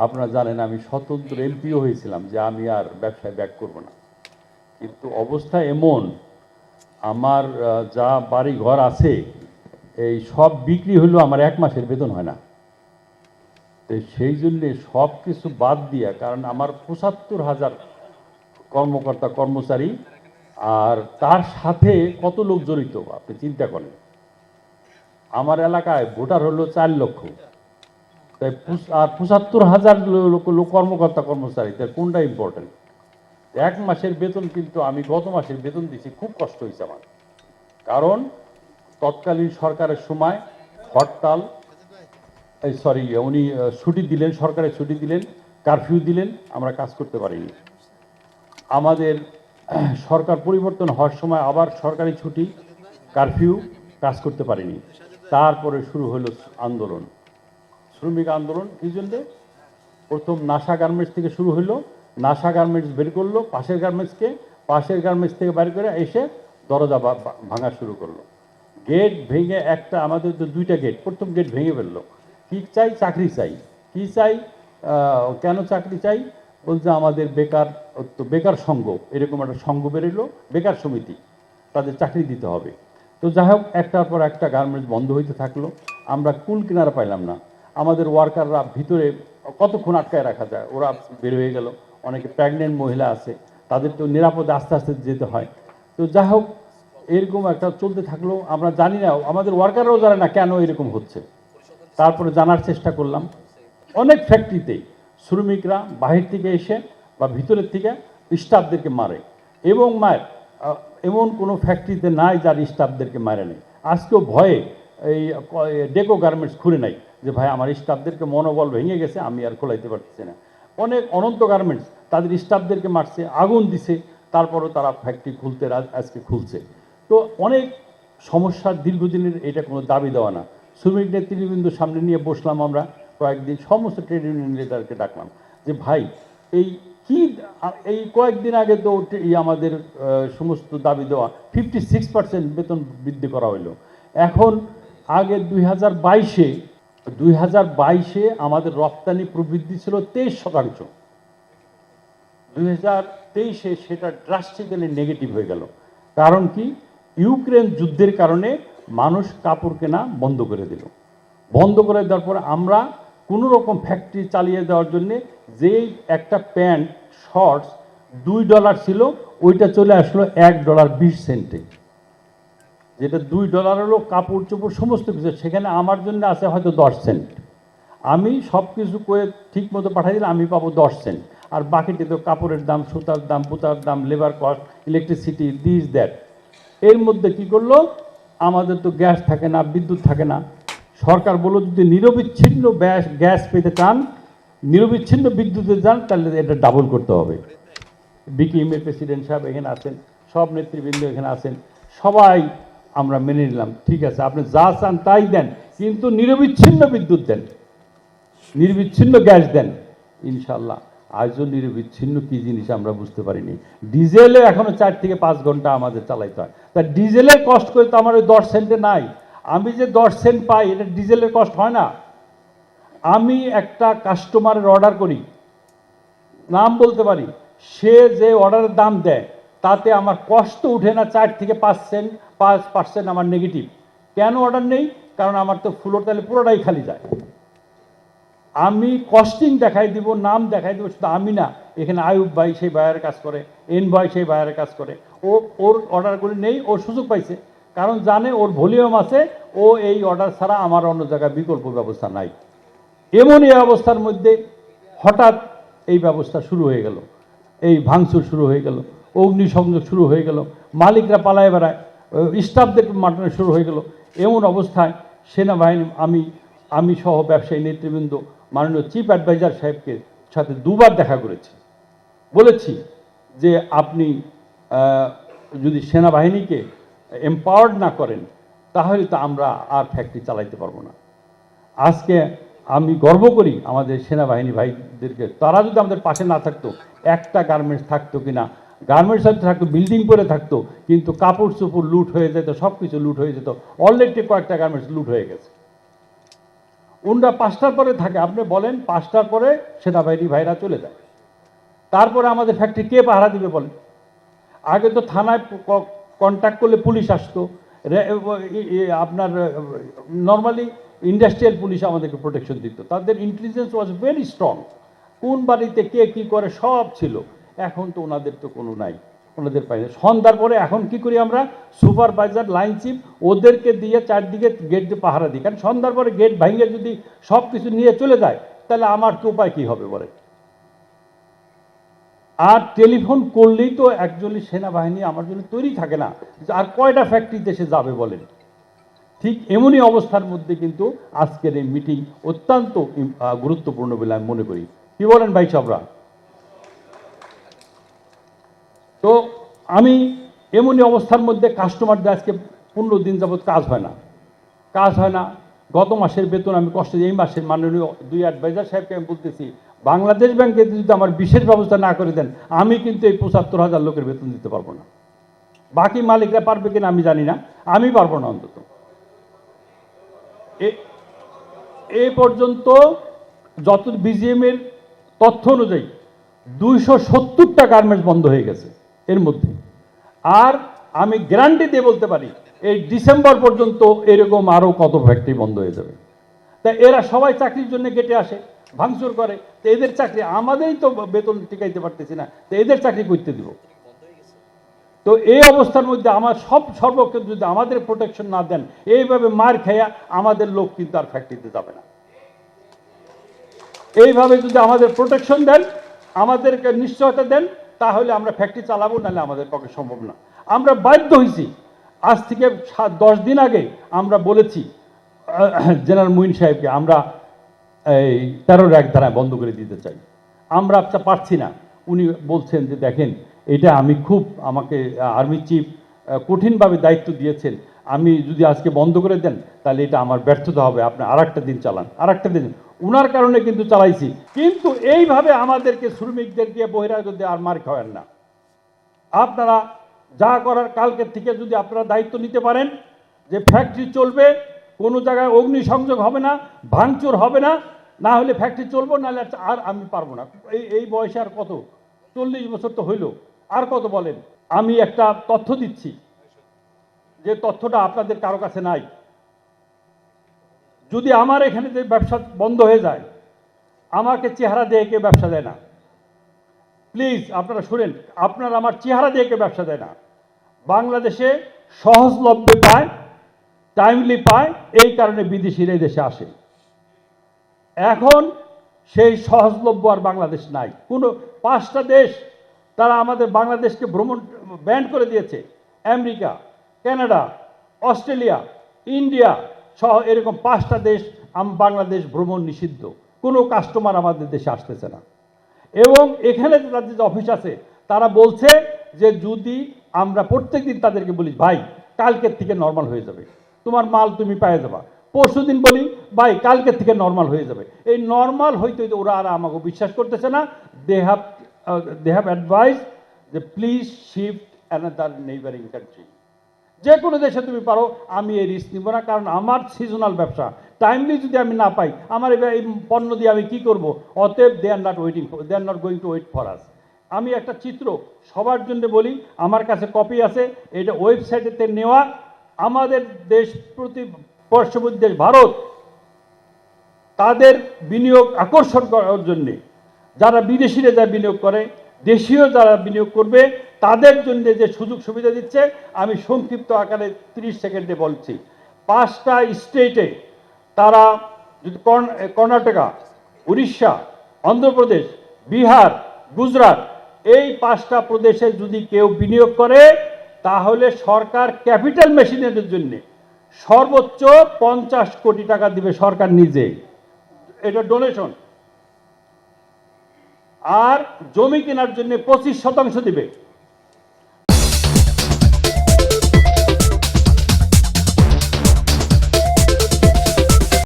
আপনারা জানেন আমি স্বতন্ত্র এমপিও হয়েছিলাম যে আমি আর ব্যবসায় ব্যাক করব না, কিন্তু অবস্থা এমন আমার যা বাড়ি ঘর আছে এই সব বিক্রি হলেও আমার 1 মাসের বেতন হয় না। তো সেই জন্যে সব কিছু বাদ দিয়া, কারণ আমার ৭৫,০০০ কর্মকর্তা কর্মচারী, আর তার সাথে কত লোক জড়িত আপনি চিন্তা করেন। আমার এলাকায় ভোটার হলো 4 লক্ষ, তাই আর ৭৫,০০০ লোক কর্মকর্তা কর্মচারী, তাই কোনটা ইম্পর্টেন্ট? 1 মাসের বেতন কিন্তু আমি গত মাসের বেতন দিছি, খুব কষ্ট হয়েছে আমার। কারণ তৎকালীন সরকারের সময় হরতাল, উনি ছুটি দিলেন, সরকারের ছুটি দিলেন, কারফিউ দিলেন, আমরা কাজ করতে পারিনি। আমাদের সরকার পরিবর্তন হওয়ার সময় আবার সরকারি ছুটি, কারফিউ, কাজ করতে পারিনি। তারপরে শুরু হলো আন্দোলন, শ্রমিক আন্দোলন। কী জন্যে? প্রথম নাসা গার্মেন্টস থেকে শুরু হলো, নাসা গার্মেন্টস বের করলো পাশের গার্মেন্টসকে, পাশের গার্মেন্টস থেকে বের করে এসে দরজা ভাঙা শুরু করলো। গেট ভেঙে একটা, আমাদের তো 2টা গেট, প্রথম গেট ভেঙে ফেললো। কী চাই? চাকরি চাই। কী চাই? কেন চাকরি চাই? বলছে আমাদের বেকার, তো বেকার সংঘ, এরকম একটা সংঘ বেরোলো, বেকার সমিতি, তাদের চাকরি দিতে হবে। তো যাই হোক, একটার পর একটা গার্মেন্টস বন্ধ হইতে থাকলো, আমরা কুল কিনারা পাইলাম না। আমাদের ওয়ার্কাররা ভিতরে কতক্ষণ আটকায় রাখা যায়, ওরা বের হয়ে গেল। অনেকে প্রেগনেন্ট মহিলা আছে, তাদের তো নিরাপদে আস্তে আস্তে যেতে হয়। তো যাই হোক, এরকম একটা চলতে থাকলো। আমরা জানি না, আমাদের ওয়ার্কাররাও জানে না কেন এরকম হচ্ছে। তারপরে জানার চেষ্টা করলাম, অনেক ফ্যাক্টরিতেই শ্রমিকরা বাহির থেকে এসে বা ভিতরের থেকে স্টাফদেরকে মারে, এবং এমন কোনো ফ্যাক্টরিতে নাই যার স্টাফদেরকে মারে নেই। আজকেও ভয়ে এই ডেকো গার্মেন্টস খুলে নাই, যে ভাই আমার স্টাফদেরকে মনোবল ভেঙে গেছে, আমি আর খোলাইতে পারতেছি না। অনেক অনন্ত গার্মেন্টস তাদের স্টাফদেরকে মারছে, আগুন দিছে, তারপরও তারা ফ্যাক্টরি খুলতে আজকে খুলছে। তো অনেক সমস্যার দীর্ঘদিনের, এটা কোনো দাবি দেওয়া না। শ্রমিক নেতৃবৃন্দর সামনে নিয়ে বসলাম আমরা কয়েকদিন, সমস্ত ট্রেড ইউনিয়ন লিডারকে ডাকলাম যে ভাই এই কি, এই কয়েকদিন আগে তো আমাদের সমস্ত দাবি দেওয়া 56% বেতন বৃদ্ধি করা হলো। এখন আগে 2022-এ আমাদের রপ্তানি প্রবৃদ্ধি ছিল 23%। 2023-এ সেটা ড্রাস্টিক্যালি নেগেটিভ হয়ে গেল। কারণ কি? ইউক্রেন যুদ্ধের কারণে মানুষ কাপড় কেনা বন্ধ করে দিল। বন্ধ করে দেওয়ার পর আমরা কোনো রকম ফ্যাক্টরি চালিয়ে দেওয়ার জন্যে, যেই একটা প্যান্ট শর্টস $2 ছিল, ওইটা চলে আসলো $1.20। যেটা $2 হলো কাপড় চোপড় সমস্ত কিছু, সেখানে আমার জন্য আছে হয়তো 10 সেন্ট। আমি সব কিছু করে ঠিক মতো পাঠিয়ে দিলে আমি পাবো 10 সেন্ট, আর বাকিটি তো কাপড়ের দাম, সুতার দাম, পুতার দাম, labour cost, electricity, this that. এর মধ্যে কি করলো, আমাদের তো গ্যাস থাকে না, বিদ্যুৎ থাকে না। সরকার বলল যদি নিরবিচ্ছিন্ন গ্যাস পেতে চান, নিরবিচ্ছিন্ন বিদ্যুতে যান, তাহলে এটা ডাবল করতে হবে। বিকিএমের প্রেসিডেন্ট সাহেব এখানে আছেন, সব নেতৃবৃন্দ এখানে আছেন, সবাই আমরা মেনে নিলাম, ঠিক আছে আপনি যা চান তাই দেন, কিন্তু নিরবিচ্ছিন্ন বিদ্যুৎ দেন, নিরবিচ্ছিন্ন গ্যাস দেন। ইনশাল্লাহ আজও নিরবিচ্ছিন্ন কী জিনিস আমরা বুঝতে পারিনি। ডিজেলে এখনও 4 থেকে 5 ঘন্টা আমাদের চালাইতে হয়, তা ডিজেলের কষ্ট করে তো আমার ওই 10 সেন্টে নাই। আমি যে 10 সেন্ট পাই, এটা ডিজেলের কষ্ট হয় না। আমি একটা কাস্টমারের অর্ডার করি, নাম বলতে পারি, সে যে অর্ডারের দাম দেয় তাতে আমার কষ্ট উঠে না। 4 থেকে 5% আমার নেগেটিভ। কেন অর্ডার নেই? কারণ আমার তো ফ্লোর তাহলে পুরোটাই খালি যায়। আমি কস্টিং দেখাই দিব, নাম দেখাই দেবো, শুধু আমি না, এখানে আয়ুব ভাই সেই ভাইয়ের কাজ করে, এন ভাই সেই ভাইয়ের কাজ করে, ওর অর্ডারগুলি নেই, ও সুযোগ পাইছে, কারণ জানে ওর ভলিউম আছে, ও এই অর্ডার ছাড়া আমার অন্য জায়গায় বিকল্প ব্যবস্থা নাই। এমন এই অবস্থার মধ্যে হঠাৎ এই ব্যবস্থা শুরু হয়ে গেল, এই ভাঙচুর শুরু হয়ে গেল, অগ্নিসংযোগ শুরু হয়ে গেল, মালিকরা পালায় বেড়ায়, স্টাফদের মাটানো শুরু হয়ে গেল। এমন অবস্থায় সেনাবাহিনী, আমি সহ ব্যবসায়ী নেতৃবৃন্দ মাননীয় চিফ অ্যাডভাইজার সাহেবকে সাথে 2বার দেখা করেছি, বলেছি যে আপনি যদি সেনাবাহিনীকে এম্পাওয়ার্ড না করেন তাহলে তো আমরা আর ফ্যাক্টরি চালাইতে পারবো না। আজকে আমি গর্ব করি আমাদের সেনাবাহিনী ভাইদেরকে, তারা যদি আমাদের পাশে না থাকতো, একটা গার্মেন্টস থাকতো কিনা, গার্মেন্টস হয়তো থাকতো, বিল্ডিং পরে থাকতো, কিন্তু কাপড় চোপড় লুট হয়ে যেত, সব কিছু লুট হয়ে যেত। অলরেডি কয়েকটা গার্মেন্টস লুট হয়ে গেছে। ওনরা 5টার পরে থাকে, আপনি বলেন 5টার পরে সেনাবাহিনী ভাইরা চলে যায়, তারপরে আমাদের ফ্যাক্টরি কে পাহারা দিবে বলেন? আগে তো থানায় কন্ট্যাক্ট করলে পুলিশ আসতো, আপনার নর্মালি ইন্ডাস্ট্রিয়াল পুলিশ আমাদেরকে প্রোটেকশন দিত, তাদের ইন্টেলিজেন্স ওয়াজ ভেরি স্ট্রং, কোন বাড়িতে কে কী করে সব ছিল। এখন তো ওনাদের তো কোনো নাই, ওনাদের পাই না। সন্ধ্যার পরে এখন কি করি আমরা, সুপারভাইজার, লাইন চিফ ওদেরকে দিয়ে চারদিকে গেট দিয়ে পাহারা দিই, কারণ সন্ধ্যার পরে গেট ভাঙিয়ে যদি সব কিছু নিয়ে চলে যায় তাহলে আমার কি উপায় কী হবে বলে। আর টেলিফোন করলেই তো একজনই সেনাবাহিনী আমার জন্য তৈরি থাকে না, আর কয়টা ফ্যাক্টরি দেশে যাবে বলেন। ঠিক এমনই অবস্থার মধ্যে কিন্তু আজকের এই মিটিং অত্যন্ত গুরুত্বপূর্ণ বলে আমি মনে করি। কি বলেন ভাই সাহেবরা? তো আমি এমনই অবস্থার মধ্যে কাস্টমারদের আজকে 15 দিন যাবৎ কাজ হয় না। গত মাসের বেতন আমি কষ্ট, এই মাসের মাননীয় 2 অ্যাডভাইজার সাহেবকে আমি বলতেছি, বাংলাদেশ ব্যাংকে যদি আমার বিশেষ ব্যবস্থা না করে দেন আমি কিন্তু এই 75,000 লোকের বেতন দিতে পারবো না। বাকি মালিকরা পারবে কিনা আমি জানি না, আমি পারবো না। অন্তত এ পর্যন্ত যত বিজিএমের তথ্য অনুযায়ী 270টা গার্মেন্টস বন্ধ হয়ে গেছে এর মধ্যে। আর আমি গ্যারান্টি দিয়ে বলতে পারি এই ডিসেম্বর পর্যন্ত এরকম আরও কত ফ্যাক্টরি বন্ধ হয়ে যাবে। তাই এরা সবাই চাকরির জন্য গেটে আসে, ভাঙচুর করে, তো এদের চাকরি, আমাদেরই তো বেতন টিকাইতে পারতেছি না, তো এদের চাকরি করতে দিব। তো এই অবস্থার মধ্যে আমার সর্বক্ষেত্রে যদি আমাদের প্রোটেকশন না দেন, এইভাবে মার খেয়া আমাদের লোক কিন্তু আর ফ্যাক্টরিতে যাবে না। এইভাবে যদি আমাদের প্রোটেকশন দেন, আমাদেরকে নিশ্চয়তা দেন, তাহলে আমরা ফ্যাক্টরি চালাবো, নাহলে আমাদের পক্ষে সম্ভব না। আমরা বাধ্য হয়েছি, আজ থেকে 10 দিন আগে আমরা বলেছি জেনারেল মুইন সাহেবকে, আমরা এই 13 এক ধারায় বন্ধ করে দিতে চাই, আমরা পারছি না। উনি বলছেন যে দেখেন এটা আমি খুব, আমাকে আর্মি চিফ কঠিনভাবে দায়িত্ব দিয়েছেন, আমি যদি আজকে বন্ধ করে দেন তাহলে এটা আমার ব্যর্থতা হবে, আপনি আরেকটা দিন চালান, আরেকটা দিন। উনার কারণে কিন্তু চালাইছি, কিন্তু এইভাবে আমাদেরকে শ্রমিকদের দিয়ে বহিরাগত দিয়ে আর মার খাওয়ান না। আপনারা যা করার কালকের থেকে যদি আপনারা দায়িত্ব নিতে পারেন যে ফ্যাক্টরি চলবে, কোনো জায়গায় অগ্নিসংযোগ হবে না, ভাঙচুর হবে না, না হলে ফ্যাক্টরি চলবো, নাহলে আর আমি পারবো না। এই বয়সে আর কত, 40 বছর তো হইল, আর কত বলেন। আমি একটা তথ্য দিচ্ছি, যে তথ্যটা আপনাদের কারো কাছে নাই। যদি আমার এখানে যে ব্যবসা বন্ধ হয়ে যায়, আমাকে চেহারা দিয়ে কে ব্যবসা দেয় না, প্লিজ আপনারা শুনেন, আপনারা আমার চেহারা দিয়ে কে ব্যবসা দেয় না। বাংলাদেশে সহজলভ্যে পায়, টাইমলি পায়, এই কারণে বিদেশিরা এই দেশে আসে। এখন সেই সহজলভ্য আর বাংলাদেশ নাই। কোনো 5টা দেশ তারা আমাদের বাংলাদেশকে ভ্রমণ ব্যান করে দিয়েছে, আমেরিকা, কানাডা, অস্ট্রেলিয়া, ইন্ডিয়া সহ এরকম 5টা দেশ বাংলাদেশ ভ্রমণ নিষিদ্ধ, কোনো কাস্টমার আমাদের দেশে আসতেছে না। এবং এখানে তাদের যে অফিস আছে তারা বলছে যে যদি আমরা প্রত্যেকদিন তাদেরকে বলি ভাই কালকের থেকে নর্মাল হয়ে যাবে, তোমার মাল তুমি পেয়ে যাবা, পরশুদিন বলি ভাই কালকের থেকে নর্মাল হয়ে যাবে, এই নর্মাল হইতে হইতে ওরা আর আমাকে বিশ্বাস করতেছে না। দে হ্যাভ অ্যাডভাইস যে please shift another neighbouring country, যে কোনো দেশে তুমি পারো, আমি এই রিস্ক নিব না, কারণ আমার সিজনাল ব্যবসা, টাইমলি যদি আমি না পাই আমার এই পণ্য দিয়ে আমি কী করবো। অতএব they are not going to wait for us. আমি একটা চিত্র সবার জন্য বলি, আমার কাছে কপি আছে, এটা ওয়েবসাইটেতে নেওয়া। আমাদের দেশ পার্শ্ববর্তী দেশ ভারত, তাদের বিনিয়োগ আকর্ষণ করার জন্যে যারা বিদেশিরা যা বিনিয়োগ করে, দেশীয় যারা বিনিয়োগ করবে তাদের জন্য যে সুযোগ সুবিধা দিচ্ছে, আমি সংক্ষিপ্ত আকারে 30 সেকেন্ডে বলছি। 5টা স্টেটে তারা যদি কর্ণাটকা, উড়িষ্যা, অন্ধ্রপ্রদেশ, বিহার, গুজরাট, এই 5টা প্রদেশে যদি কেউ বিনিয়োগ করে তাহলে সরকার ক্যাপিটাল মেশিনারির জন্য সর্বোচ্চ 50 কোটি টাকা দিবে সরকার নিজে, এটা ডোনেশন। আর জমি কেনার জন্য 25% দিবে।